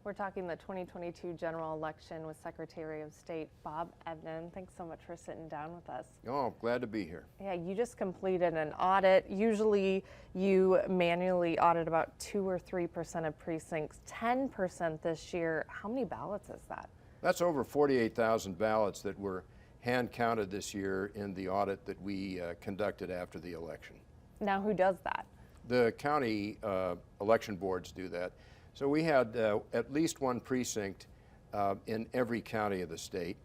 We're talking the 2022 general election with Secretary of State Bob Evnen. Thanks so much for sitting down with us. Oh, glad to be here. Yeah, you just completed an audit. Usually you manually audit about 2 or 3% of precincts, 10% this year. How many ballots is that? That's over 48,000 ballots that were hand counted this year in the audit that we conducted after the election. Now, who does that? The county election boards do that. So we had at least one precinct in every county of the state,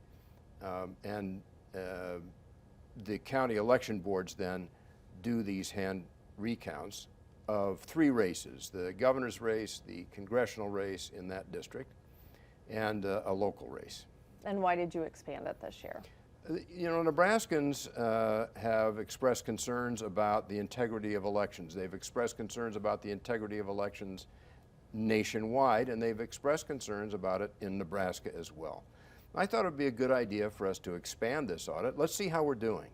and the county election boards then do these hand recounts of 3 races: the governor's race, the congressional race in that district, and a local race. And why did you expand it this year? You know, Nebraskans have expressed concerns about the integrity of elections. They've expressed concerns about the integrity of elections nationwide, and they've expressed concerns about it in Nebraska as well. I thought it would be a good idea for us to expand this audit. Let's see how we're doing.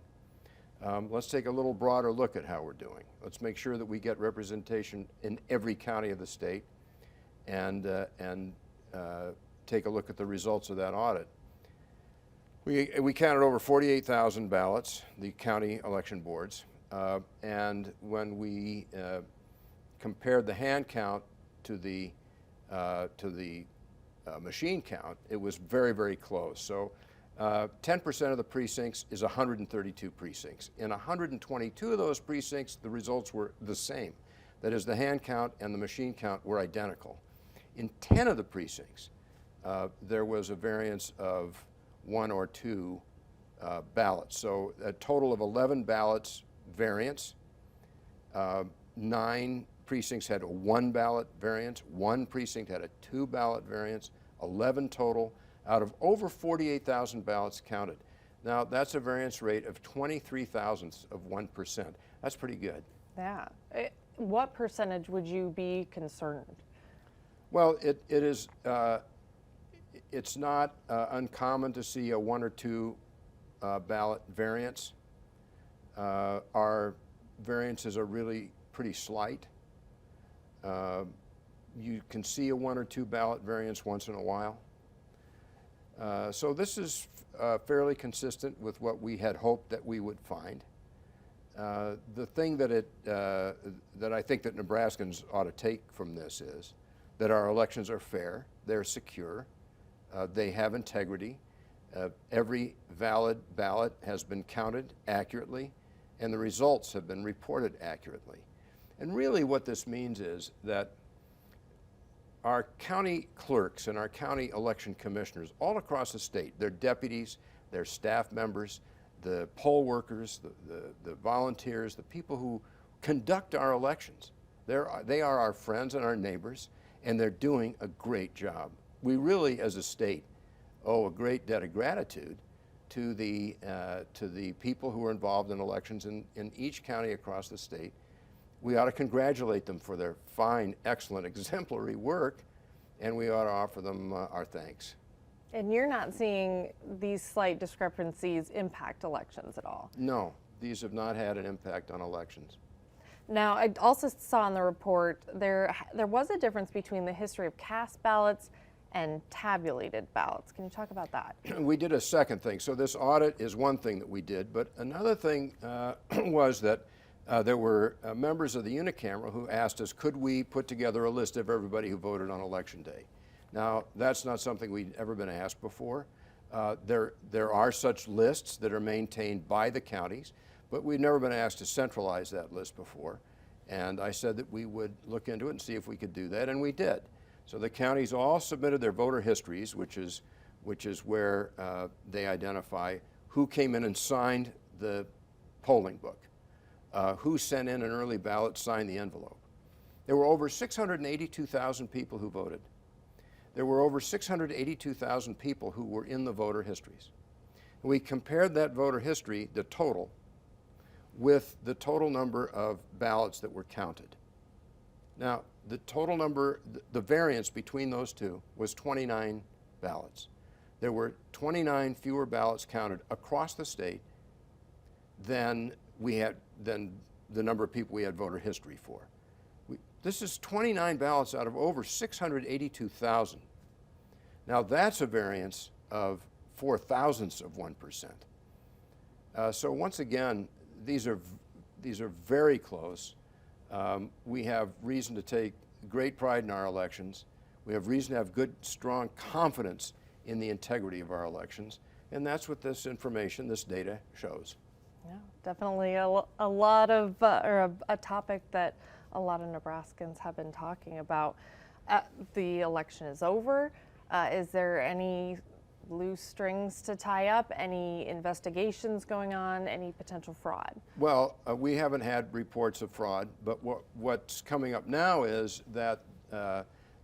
Let's take a little broader look at how we're doing. Let's make sure that we get representation in every county of the state, and take a look at the results of that audit. We counted over 48,000 ballots, the county election boards, and when we compared the hand count to the machine count, it was very, very close. So 10% of the precincts is 132 precincts. In 122 of those precincts, the results were the same. That is, the hand count and the machine count were identical. In 10 of the precincts, there was a variance of 1 or 2 ballots. So a total of 11 ballots variance. 9 precincts had a 1 ballot variance. 1 precinct had a 2 ballot variance. 11 total out of over 48,000 ballots counted. Now, that's a variance rate of 23 thousandths of 1%. That's pretty good. Yeah. What percentage would you be concerned? Well, it's not uncommon to see a 1 or 2 ballot variance. Our variances are really pretty slight. You can see a 1 or 2 ballot variance once in a while. So this is fairly consistent with what we had hoped that we would find. The thing that I think that Nebraskans ought to take from this is that our elections are fair, they're secure, they have integrity. Every valid ballot has been counted accurately, and the results have been reported accurately. And really what this means is that our county clerks and our county election commissioners all across the state, their deputies, their staff members, the poll workers, the volunteers, the people who conduct our elections, they are our friends and our neighbors, and they're doing a great job. We really, as a state, owe a great debt of gratitude to the people who are involved in elections in each county across the state. We ought to congratulate them for their fine, excellent, exemplary work, and we ought to offer them our thanks. And you're not seeing these slight discrepancies impact elections at all? No, these have not had an impact on elections. Now, I also saw in the report there was a difference between the history of cast ballots and tabulated ballots. Can you talk about that? We did a second thing. So this audit is one thing that we did, but another thing was that there were members of the unicameral who asked us, could we put together a list of everybody who voted on Election Day? Now, that's not something we'd ever been asked before. There are such lists that are maintained by the counties, but we've never been asked to centralize that list before. And I said that we would look into it and see if we could do that, and we did. So the counties all submitted their voter histories, which is where they identify who came in and signed the polling book, who sent in an early ballot, signed the envelope. There were over 682,000 people who voted. There were over 682,000 people who were in the voter histories. And we compared that voter history, the total, with the total number of ballots that were counted. Now, the total number, the variance between those two was 29 ballots. There were 29 fewer ballots counted across the state than the number of people we had voter history for. This is 29 ballots out of over 682,000 Now that's a variance of 0.04%. So once again, these are very close. We have reason to take great pride in our elections. We have reason to have good, strong confidence in the integrity of our elections. And that's what this information, this data shows. Yeah, definitely a lot of, or a topic that a lot of Nebraskans have been talking about. The election is over. Is there any loose strings to tie up? Any investigations going on? Any potential fraud? Well, we haven't had reports of fraud, but what's coming up now is that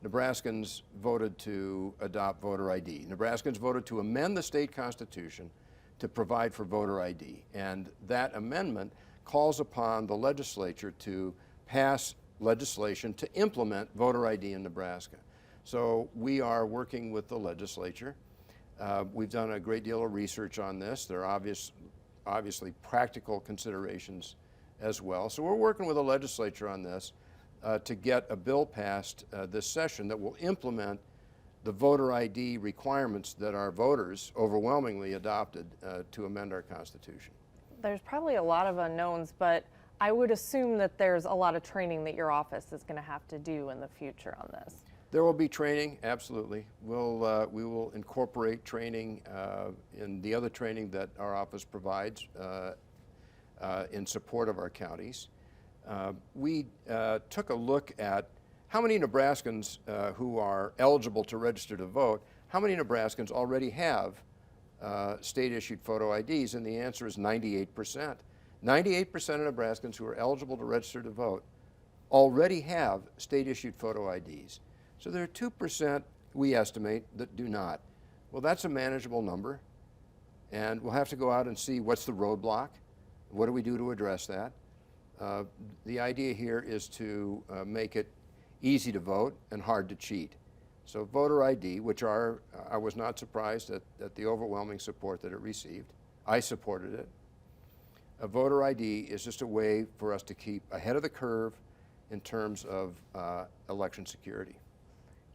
Nebraskans voted to adopt voter ID. Nebraskans voted to amend the state constitution to provide for voter ID. And that amendment calls upon the legislature to pass legislation to implement voter ID in Nebraska. So we are working with the legislature. We've done a great deal of research on this. There are obviously practical considerations as well. So we're working with the legislature on this to get a bill passed this session that will implement the voter ID requirements that our voters overwhelmingly adopted to amend our Constitution. There's probably a lot of unknowns, but I would assume that there's a lot of training that your office is going to have to do in the future on this. There will be training, absolutely. We will incorporate training in the other training that our office provides in support of our counties. We took a look at how many Nebraskans who are eligible to register to vote, how many Nebraskans already have state-issued photo IDs, and the answer is 98%. 98% of Nebraskans who are eligible to register to vote already have state-issued photo IDs. So there are 2%, we estimate, that do not. Well, that's a manageable number, and we'll have to go out and see what's the roadblock, what do we do to address that. The idea here is to make it easy to vote and hard to cheat. So voter ID, which I was not surprised at the overwhelming support that it received. I supported it. A voter ID is just a way for us to keep ahead of the curve in terms of election security.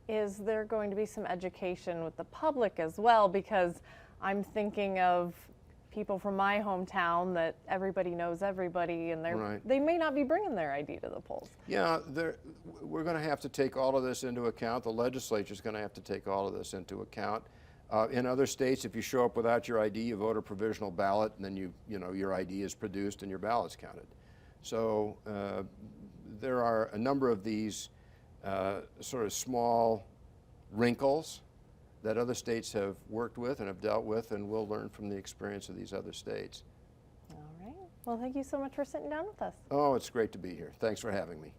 Is there going to be some education with the public as well? Because I'm thinking of people from my hometown that everybody knows everybody, and they may not be bringing their ID to the polls. Yeah, we're going to have to take all of this into account. The legislature is going to have to take all of this into account. In other states, if you show up without your ID, you vote a provisional ballot, and then your ID is produced and your ballot's counted. So there are a number of these sort of small wrinkles that other states have worked with and have dealt with, and we'll learn from the experience of these other states. All right. Well, thank you so much for sitting down with us. Oh, it's great to be here. Thanks for having me.